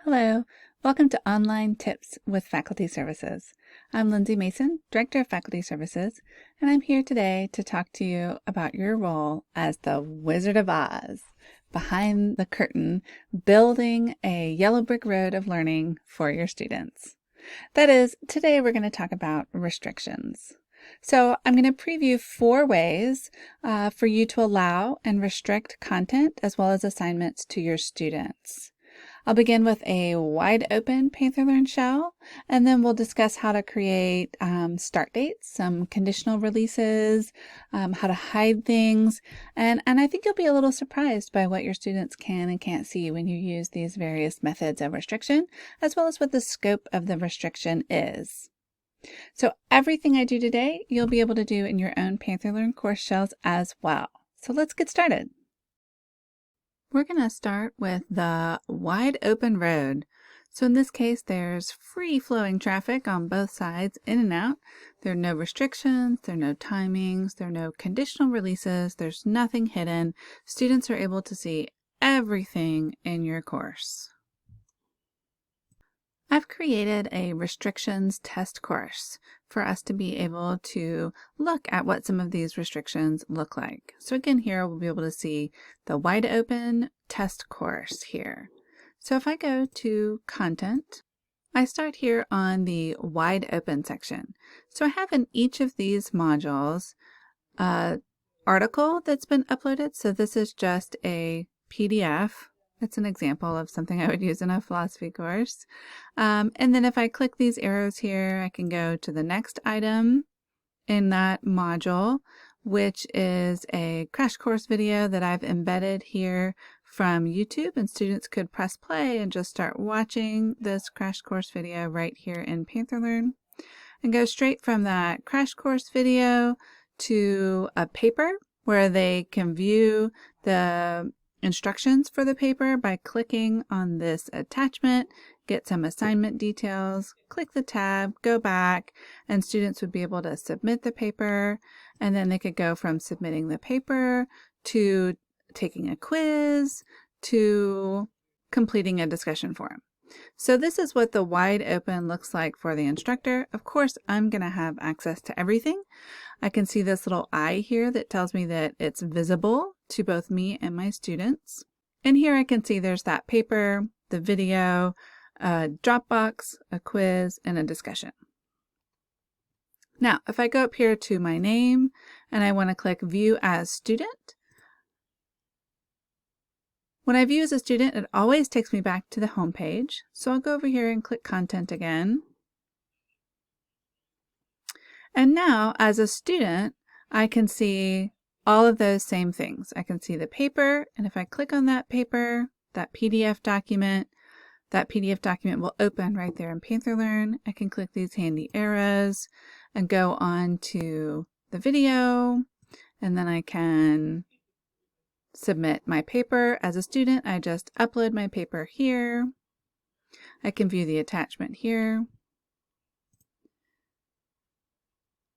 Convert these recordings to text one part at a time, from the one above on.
Hello, welcome to Online Tips with Faculty Services. I'm Lindsay Mason, Director of Faculty Services, and I'm here today to talk to you about your role as the Wizard of Oz, behind the curtain, building a yellow brick road of learning for your students. That is, today we're going to talk about restrictions. So I'm going to preview 4 ways for you to allow and restrict content as well as assignments to your students. I'll begin with a wide open Panther Learn shell, and then we'll discuss how to create start dates, some conditional releases, how to hide things, and I think you'll be a little surprised by what your students can and can't see when you use these various methods of restriction, as well as what the scope of the restriction is. So everything I do today, you'll be able to do in your own Panther Learn course shells as well. So let's get started. We're going to start with the wide open road. So in this case, there's free flowing traffic on both sides, in and out. There are no restrictions, there are no timings, there are no conditional releases, there's nothing hidden. Students are able to see everything in your course. I've created a restrictions test course for us to be able to look at what some of these restrictions look like. So again, here we'll be able to see the wide open test course here. So if I go to content, I start here on the wide open section. So I have in each of these modules an article that's been uploaded. So this is just a PDF. It's an example of something I would use in a philosophy course. And then if I click these arrows here, I can go to the next item in that module, which is a crash course video that I've embedded here from YouTube, and students could press play and just start watching this crash course video right here in Panther Learn, and go straight from that crash course video to a paper where they can view the instructions for the paper by clicking on this attachment, get some assignment details, click the tab, go back, and students would be able to submit the paper, and then they could go from submitting the paper to taking a quiz to completing a discussion forum. So this is what the wide open looks like for the instructor. Of course, I'm going to have access to everything. I can see this little eye here that tells me that it's visible to both me and my students. And here I can see there's that paper, the video, a Dropbox, a quiz, and a discussion. Now, if I go up here to my name and I want to click View as Student, when I view as a student, it always takes me back to the home page. So I'll go over here and click Content again. And now, as a student, I can see all of those same things. I can see the paper, and if I click on that paper, that PDF document will open right there in Panther Learn. I can click these handy arrows and go on to the video, and then I can submit my paper. As a student, I just upload my paper here. I can view the attachment here.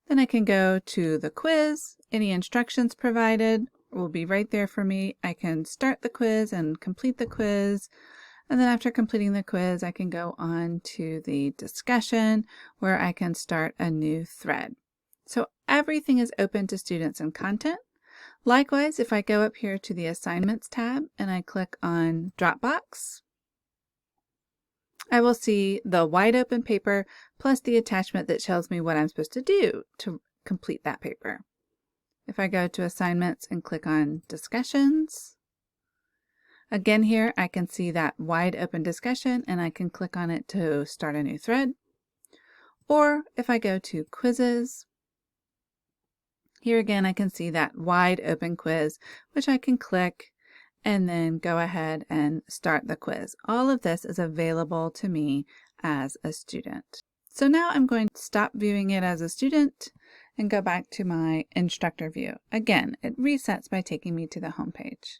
Then I can go to the quiz. Any instructions provided will be right there for me. I can start the quiz and complete the quiz. And then after completing the quiz, I can go on to the discussion where I can start a new thread. So everything is open to students and content. Likewise, if I go up here to the Assignments tab and I click on Dropbox, I will see the wide open paper plus the attachment that tells me what I'm supposed to do to complete that paper. If I go to Assignments and click on Discussions, again here I can see that wide open discussion and I can click on it to start a new thread. Or if I go to Quizzes, here again I can see that wide open quiz, which I can click and then go ahead and start the quiz. All of this is available to me as a student. So now I'm going to stop viewing it as a student and go back to my instructor view. Again, it resets by taking me to the home page.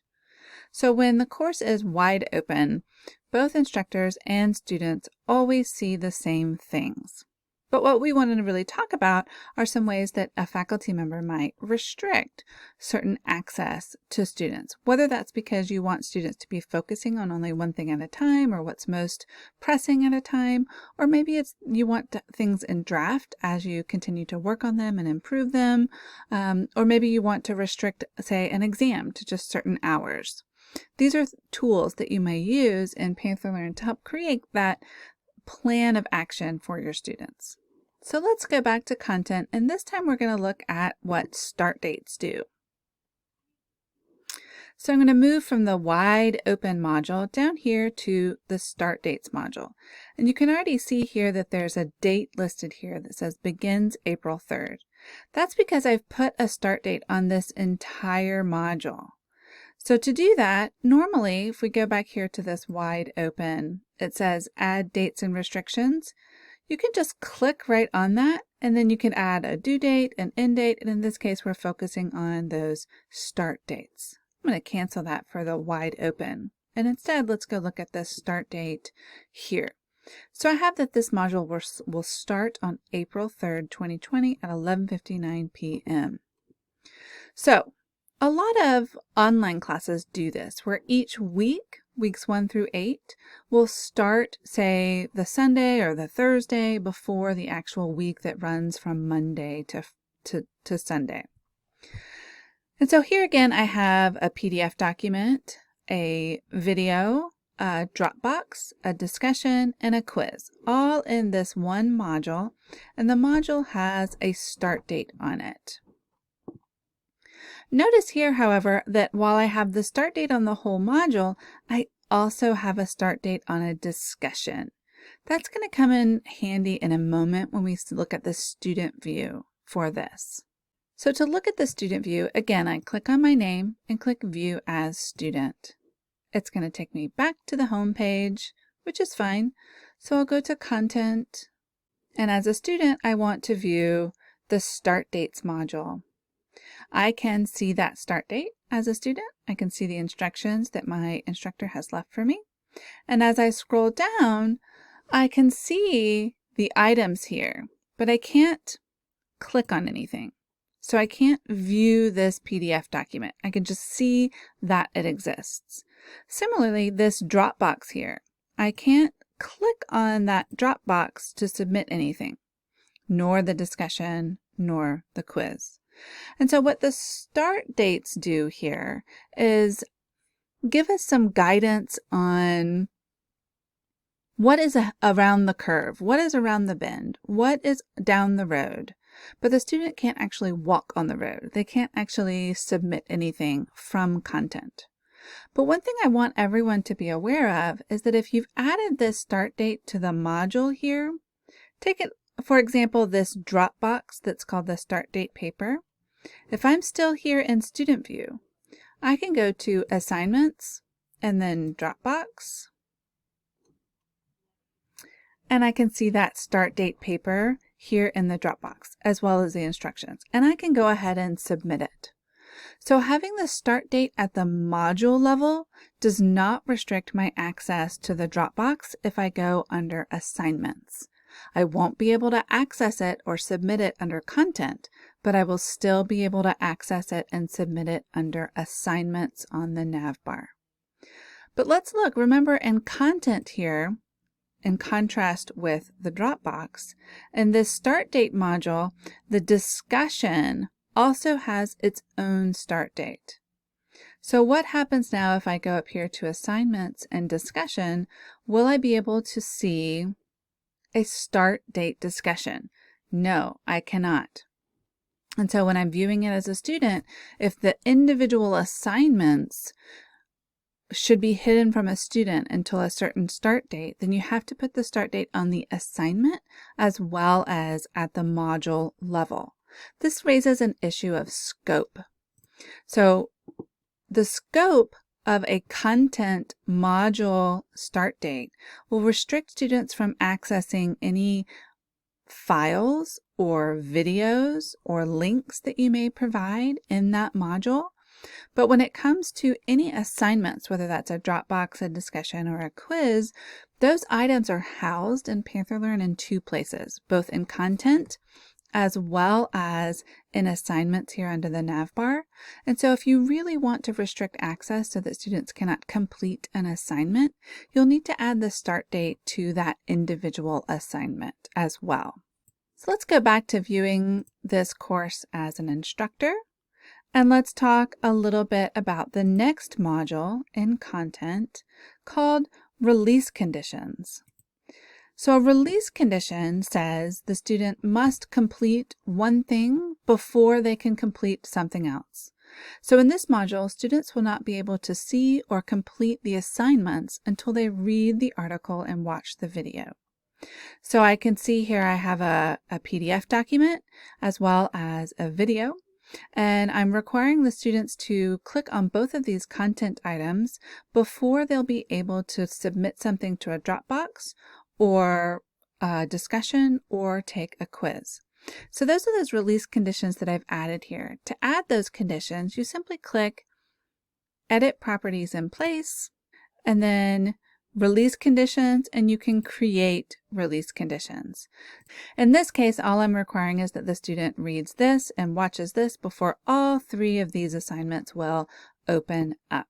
So when the course is wide open, both instructors and students always see the same things. But what we wanted to really talk about are some ways that a faculty member might restrict certain access to students, whether that's because you want students to be focusing on only one thing at a time or what's most pressing at a time, or maybe it's you want things in draft as you continue to work on them and improve them, or maybe you want to restrict, say, an exam to just certain hours. These are tools that you may use in Panther Learn to help create that plan of action for your students. So let's go back to content, and this time we're going to look at what start dates do. So I'm going to move from the wide open module down here to the start dates module. And you can already see here that there's a date listed here that says begins April 3rd. That's because I've put a start date on this entire module. So to do that, normally if we go back here to this wide open, it says add dates and restrictions. You can just click right on that, and then you can add a due date, an end date, and in this case we're focusing on those start dates. I'm going to cancel that for the wide open, and instead let's go look at the start date here. So I have that this module will start on April 3rd, 2020 at 11:59 p.m. So a lot of online classes do this, where each week, weeks 1 through 8, will start, say, the Sunday or the Thursday before the actual week that runs from Monday to Sunday. And so here again, I have a PDF document, a video, a Dropbox, a discussion, and a quiz, all in this one module, and the module has a start date on it. Notice here, however, that while I have the start date on the whole module, I also have a start date on a discussion. That's going to come in handy in a moment when we look at the student view for this. So to look at the student view, again, I click on my name and click View as Student. It's going to take me back to the home page, which is fine. So I'll go to Content, and as a student, I want to view the Start Dates module. I can see that start date as a student. I can see the instructions that my instructor has left for me. And as I scroll down, I can see the items here, but I can't click on anything. So I can't view this PDF document. I can just see that it exists. Similarly, this Dropbox here, I can't click on that Dropbox to submit anything, nor the discussion, nor the quiz. And so what the start dates do here is give us some guidance on what is around the curve, what is around the bend, what is down the road. But the student can't actually walk on the road. They can't actually submit anything from content. But one thing I want everyone to be aware of is that if you've added this start date to the module here, take it, for example, this Dropbox that's called the start date paper. If I'm still here in Student View, I can go to Assignments and then Dropbox. And I can see that start date paper here in the Dropbox, as well as the instructions. And I can go ahead and submit it. So having the start date at the module level does not restrict my access to the Dropbox if I go under Assignments. I won't be able to access it or submit it under Content, but I will still be able to access it and submit it under Assignments on the nav bar. But let's look, remember in Content here, in contrast with the Dropbox, in this start date module, the discussion also has its own start date. So what happens now if I go up here to Assignments and Discussion? Will I be able to see a start date discussion? No, I cannot. And so when I'm viewing it as a student, if the individual assignments should be hidden from a student until a certain start date, then you have to put the start date on the assignment as well as at the module level. This raises an issue of scope. So the scope of a content module start date will restrict students from accessing any files or videos or links that you may provide in that module. But when it comes to any assignments, whether that's a Dropbox, a discussion, or a quiz, those items are housed in Panther Learn in two places, both in content as well as in assignments here under the nav bar. And so if you really want to restrict access so that students cannot complete an assignment, you'll need to add the start date to that individual assignment as well. So let's go back to viewing this course as an instructor, and let's talk a little bit about the next module in content called release conditions. So a release condition says the student must complete one thing before they can complete something else. So in this module, students will not be able to see or complete the assignments until they read the article and watch the video. So I can see here I have a PDF document as well as a video, and I'm requiring the students to click on both of these content items before they'll be able to submit something to a Dropbox or a discussion or take a quiz. So those are those release conditions that I've added here. To add those conditions, you simply click Edit Properties in Place and then Release Conditions, and you can create release conditions. In this case, all I'm requiring is that the student reads this and watches this before all three of these assignments will open up.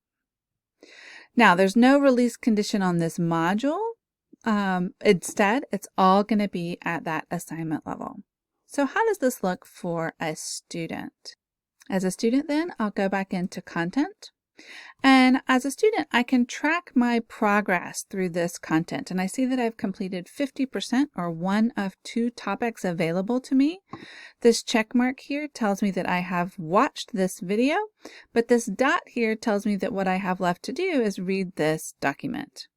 Now, there's no release condition on this module. Instead, it's all going to be at that assignment level. So how does this look for a student? As a student then, I'll go back into content. And as a student, I can track my progress through this content. And I see that I've completed 50% or one of two topics available to me. This check mark here tells me that I have watched this video, but this dot here tells me that what I have left to do is read this document.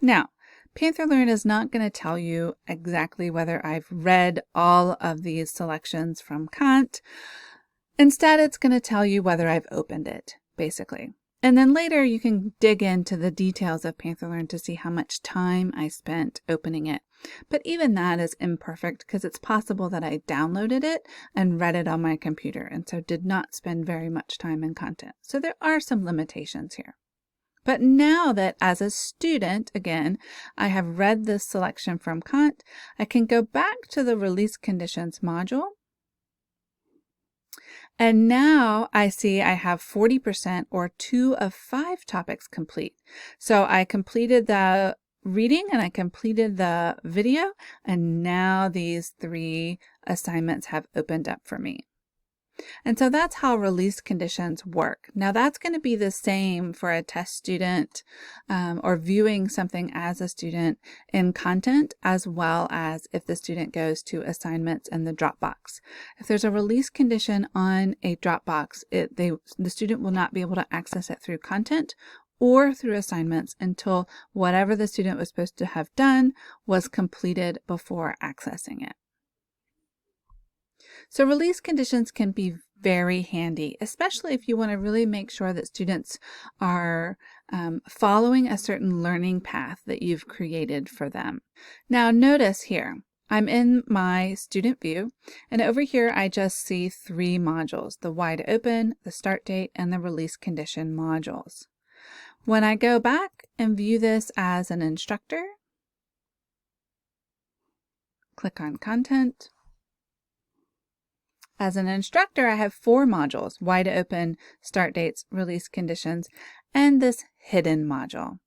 Now, Panther Learn is not going to tell you exactly whether I've read all of these selections from Kant. Instead, it's going to tell you whether I've opened it, basically. And then later you can dig into the details of Panther Learn to see how much time I spent opening it. But even that is imperfect because it's possible that I downloaded it and read it on my computer and so did not spend very much time in content. So there are some limitations here. But now that as a student, again, I have read this selection from Kant, I can go back to the release conditions module. And now I see I have 40% or 2 of 5 topics complete. So I completed the reading and I completed the video, and now these 3 assignments have opened up for me. And so that's how release conditions work. Now that's going to be the same for a test student or viewing something as a student in content, as well as if the student goes to assignments in the Dropbox. If there's a release condition on a Dropbox, the student will not be able to access it through content or through assignments until whatever the student was supposed to have done was completed before accessing it. So release conditions can be very handy, especially if you want to really make sure that students are following a certain learning path that you've created for them. Now notice here, I'm in my student view, and over here I just see 3 modules, the wide open, the start date, and the release condition modules. When I go back and view this as an instructor, click on content. As an instructor, I have 4 modules: wide open, start dates, release conditions, and this hidden module.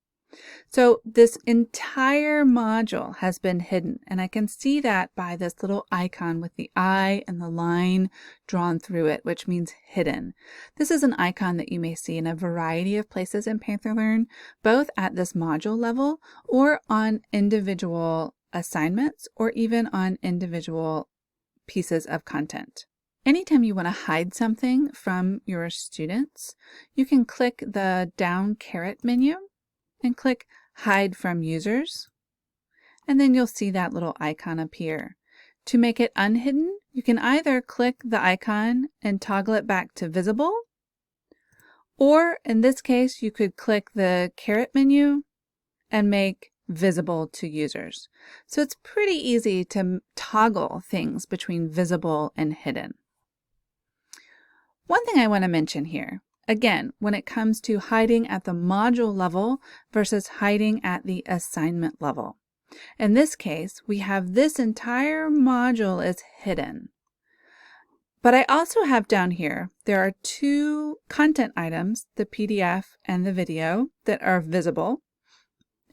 So this entire module has been hidden, and I can see that by this little icon with the eye and the line drawn through it, which means hidden. This is an icon that you may see in a variety of places in Panther Learn, both at this module level or on individual assignments or even on individual pieces of content. Anytime you want to hide something from your students, you can click the down caret menu and click Hide from Users, and then you'll see that little icon appear. To make it unhidden, you can either click the icon and toggle it back to visible, or in this case, you could click the caret menu and make visible to users. So it's pretty easy to toggle things between visible and hidden. One thing I want to mention here, Again, when it comes to hiding at the module level versus hiding at the assignment level. In this case, we have this entire module is hidden. But I also have down here, there are two content items, the PDF and the video, that are visible.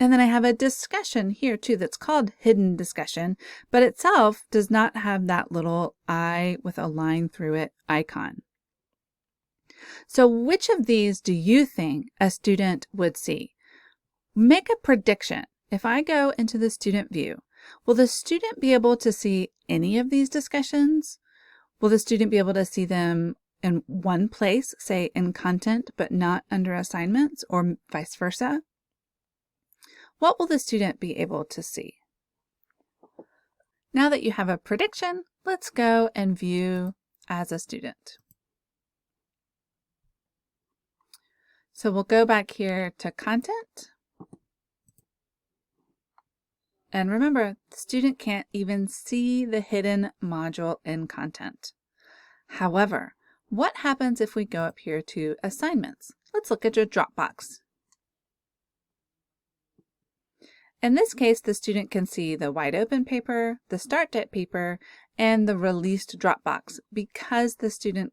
And then I have a discussion here too that's called hidden discussion, but itself does not have that little eye with a line through it icon. So which of these do you think a student would see? Make a prediction. If I go into the student view, will the student be able to see any of these discussions? Will the student be able to see them in one place, say in content, but not under assignments, or vice versa? What will the student be able to see? Now that you have a prediction, let's go and view as a student. So we'll go back here to content. And remember, the student can't even see the hidden module in content. However, what happens if we go up here to assignments? Let's look at your Dropbox. In this case, the student can see the wide open paper, the start date paper, and the released Dropbox because the student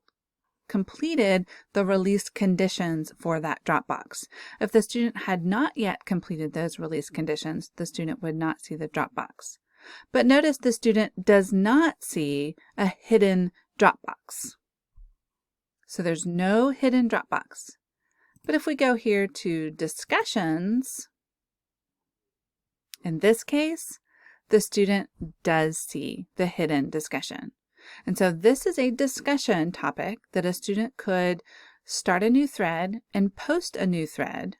completed the release conditions for that Dropbox. If the student had not yet completed those release conditions, the student would not see the Dropbox. But notice the student does not see a hidden Dropbox. So there's no hidden Dropbox. But if we go here to discussions, in this case, the student does see the hidden discussion. And so this is a discussion topic that a student could start a new thread and post a new thread,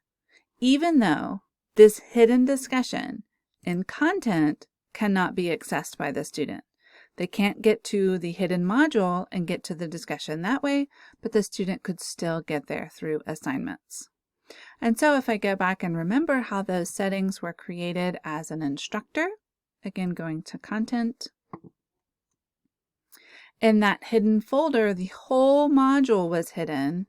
even though this hidden discussion in content cannot be accessed by the student. They can't get to the hidden module and get to the discussion that way, but the student could still get there through assignments. And so if I go back and remember how those settings were created as an instructor, again going to content, in that hidden folder, the whole module was hidden,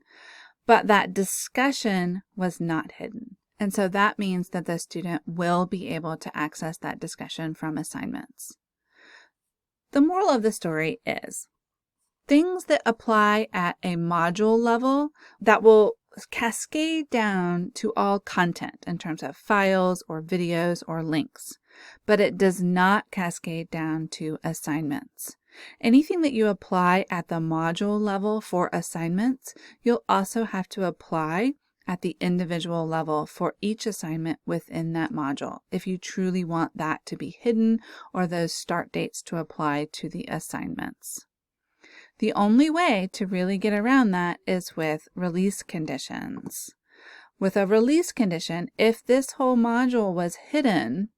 but that discussion was not hidden. And so that means that the student will be able to access that discussion from assignments. The moral of the story is things that apply at a module level that will cascade down to all content in terms of files or videos or links, but it does not cascade down to assignments. Anything that you apply at the module level for assignments, you'll also have to apply at the individual level for each assignment within that module if you truly want that to be hidden or those start dates to apply to the assignments. The only way to really get around that is with release conditions. With a release condition, if this whole module was hidden,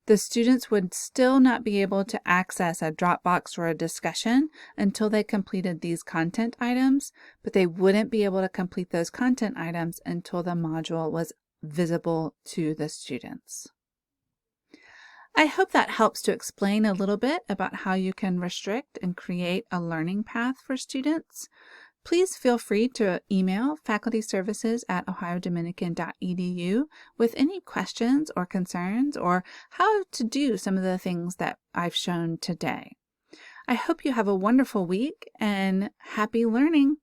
the students would still not be able to access a Dropbox or a discussion until they completed these content items, but they wouldn't be able to complete those content items until the module was visible to the students. I hope that helps to explain a little bit about how you can restrict and create a learning path for students. Please feel free to email facultyservices@ohiodominican.edu with any questions or concerns or how to do some of the things that I've shown today. I hope you have a wonderful week and happy learning.